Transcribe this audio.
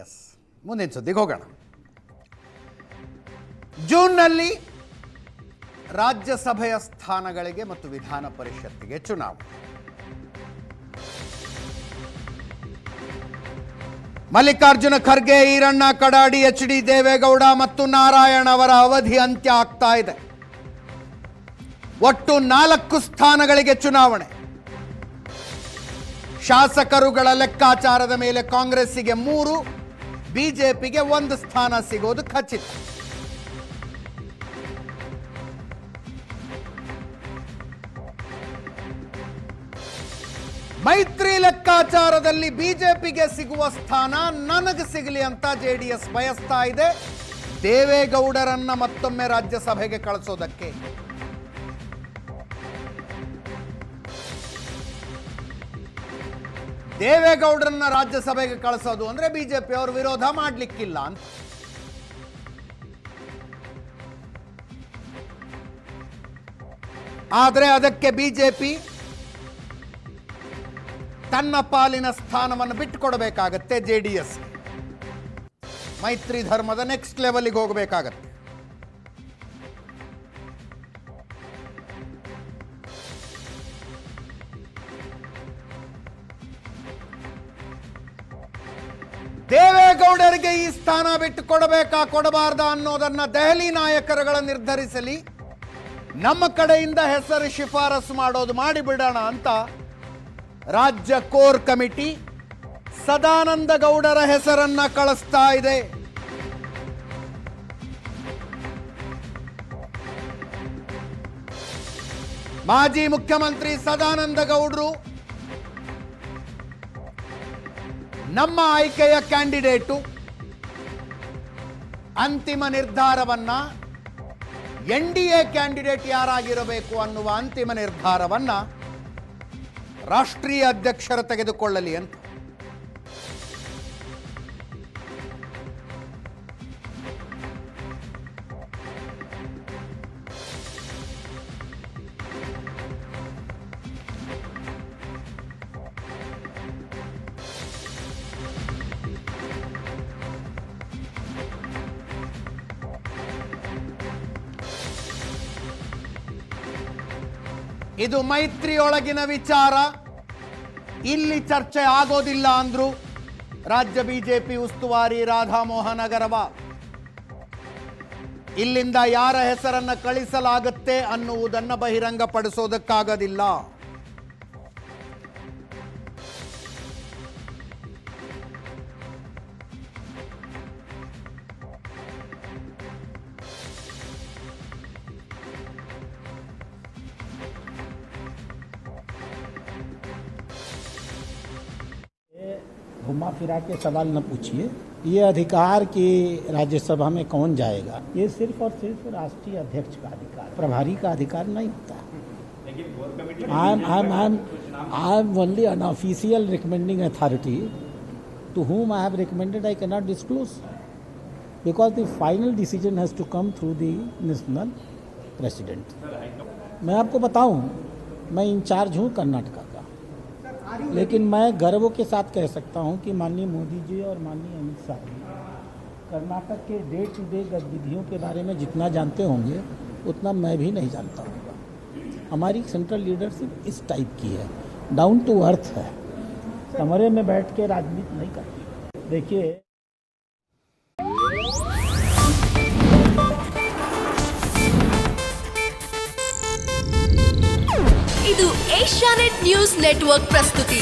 S, ಮುಂದಿನ ಸುದ್ದಿಗೆ ಹೋಗೋಣ. ಜೂನ್ನಲ್ಲಿ ರಾಜ್ಯಸಭೆಯ ಸ್ಥಾನಗಳಿಗೆ ಮತ್ತು ವಿಧಾನ ಪರಿಷತ್ತಿಗೆ ಚುನಾವಣೆ. ಮಲ್ಲಿಕಾರ್ಜುನ ಖರ್ಗೆ, ಈರಣ್ಣ ಕಡಾಡಿ, HD ದೇವೇಗೌಡ ಮತ್ತು ನಾರಾಯಣ್ ಅವರ ಅವಧಿ ಅಂತ್ಯ ಆಗ್ತಾ ಇದೆ. ಒಟ್ಟು 4 ಸ್ಥಾನಗಳಿಗೆ ಚುನಾವಣೆ. ಶಾಸಕರುಗಳ ಲೆಕ್ಕಾಚಾರದ ಮೇಲೆ ಕಾಂಗ್ರೆಸ್ಸಿಗೆ 3, ಬಿಜೆಪಿಗೆ 1 ಸ್ಥಾನ ಸಿಗೋದು ಖಚಿತ. ಮೈತ್ರಿ ಲೆಕ್ಕಾಚಾರದಲ್ಲಿ ಬಿಜೆಪಿಗೆ ಸಿಗುವ ಸ್ಥಾನ ನನಗೆ ಸಿಗಲಿ ಅಂತ JDS ಬಯಸ್ತಾ ಇದೆ, ದೇವೇಗೌಡರನ್ನ ಮತ್ತೊಮ್ಮೆ ರಾಜ್ಯಸಭೆಗೆ ಕಳಿಸೋದಕ್ಕೆ. ದೇವೇಗೌಡರನ್ನ ರಾಜ್ಯಸಭೆಗೆ ಕಳಿಸೋದು ಅಂದ್ರೆ ಬಿಜೆಪಿ ಅವರು ವಿರೋಧ ಮಾಡಲಿಕ್ಕಿಲ್ಲ ಅಂತ. ಆದರೆ ಅದಕ್ಕೆ ಬಿಜೆಪಿ ತನ್ನ ಪಾಲಿನ ಸ್ಥಾನವನ್ನು ಬಿಟ್ಟುಕೊಡಬೇಕಾಗತ್ತೆ. JDS ಮೈತ್ರಿ ಧರ್ಮದ ನೆಕ್ಸ್ಟ್ ಲೆವೆಲ್ಗೆ ಹೋಗಬೇಕಾಗತ್ತೆ. ದೇವೇಗೌಡರಿಗೆ ಈ ಸ್ಥಾನ ಬಿಟ್ಟು ಕೊಡಬೇಕಾ ಕೊಡಬಾರ್ದಾ ಅನ್ನೋದನ್ನ ದೆಹಲಿ ನಾಯಕರುಗಳ ನಿರ್ಧರಿಸಲಿ. ನಮ್ಮ ಕಡೆಯಿಂದ ಹೆಸರು ಶಿಫಾರಸು ಮಾಡೋದು ಮಾಡಿಬಿಡೋಣ ಅಂತ ರಾಜ್ಯ ಕೋರ್ ಕಮಿಟಿ ಸದಾನಂದ ಗೌಡರ ಹೆಸರನ್ನ ಕಳಿಸ್ತಾ ಇದೆ. ಮಾಜಿ ಮುಖ್ಯಮಂತ್ರಿ ಸದಾನಂದ ಗೌಡರು ನಮ್ಮ ಆಯ್ಕೆಯ ಕ್ಯಾಂಡಿಡೇಟು. ಅಂತಿಮ ನಿರ್ಧಾರವನ್ನ NDA ಕ್ಯಾಂಡಿಡೇಟ್ ಯಾರಾಗಿರಬೇಕು ಅನ್ನುವ ಅಂತಿಮ ನಿರ್ಧಾರವನ್ನ ರಾಷ್ಟ್ರೀಯ ಅಧ್ಯಕ್ಷರು ತೆಗೆದುಕೊಳ್ಳಲಿ ಅಂತ. ಇದು ಮೈತ್ರಿಯೊಳಗಿನ ವಿಚಾರ, ಇಲ್ಲಿ ಚರ್ಚೆ ಆಗೋದಿಲ್ಲ ಅಂದ್ರು ರಾಜ್ಯ ಬಿಜೆಪಿ ಉಸ್ತುವಾರಿ ರಾಧಾಮೋಹನ್ ಅಗರವಾಲ್. ಇಲ್ಲಿಂದ ಯಾರ ಹೆಸರನ್ನ ಕಳಿಸಲಾಗುತ್ತೆ ಅನ್ನುವುದನ್ನು ಬಹಿರಂಗಪಡಿಸೋದಕ್ಕಾಗೋದಿಲ್ಲ. घुमा फिरा के सवाल न पूछिए. ये अधिकार कि राज्यसभा में कौन जाएगा, ये सिर्फ और सिर्फ राष्ट्रीय अध्यक्ष का अधिकार, प्रभारी का अधिकार नहीं होता. I am only an official recommending authority to whom I have recommended. I cannot disclose because the final decision has to come through the national president. मैं आपको बताऊं, मैं इंचार्ज हूं कर्नाटका का, लेकिन मैं गर्व के साथ कह सकता हूं कि माननीय मोदी जी और माननीय अमित शाह जी कर्नाटक के डे टू डे गतिविधियों के बारे में जितना जानते होंगे उतना मैं भी नहीं जानता हूँगा. हमारी सेंट्रल लीडरशिप इस टाइप की है, डाउन टू अर्थ है, कमरे में बैठ के राजनीति नहीं करती. देखिए, ಇದು ಏಷ್ಯಾನೆಟ್ ನ್ಯೂಸ್ ನೆಟ್ವರ್ಕ್ ಪ್ರಸ್ತುತಿ.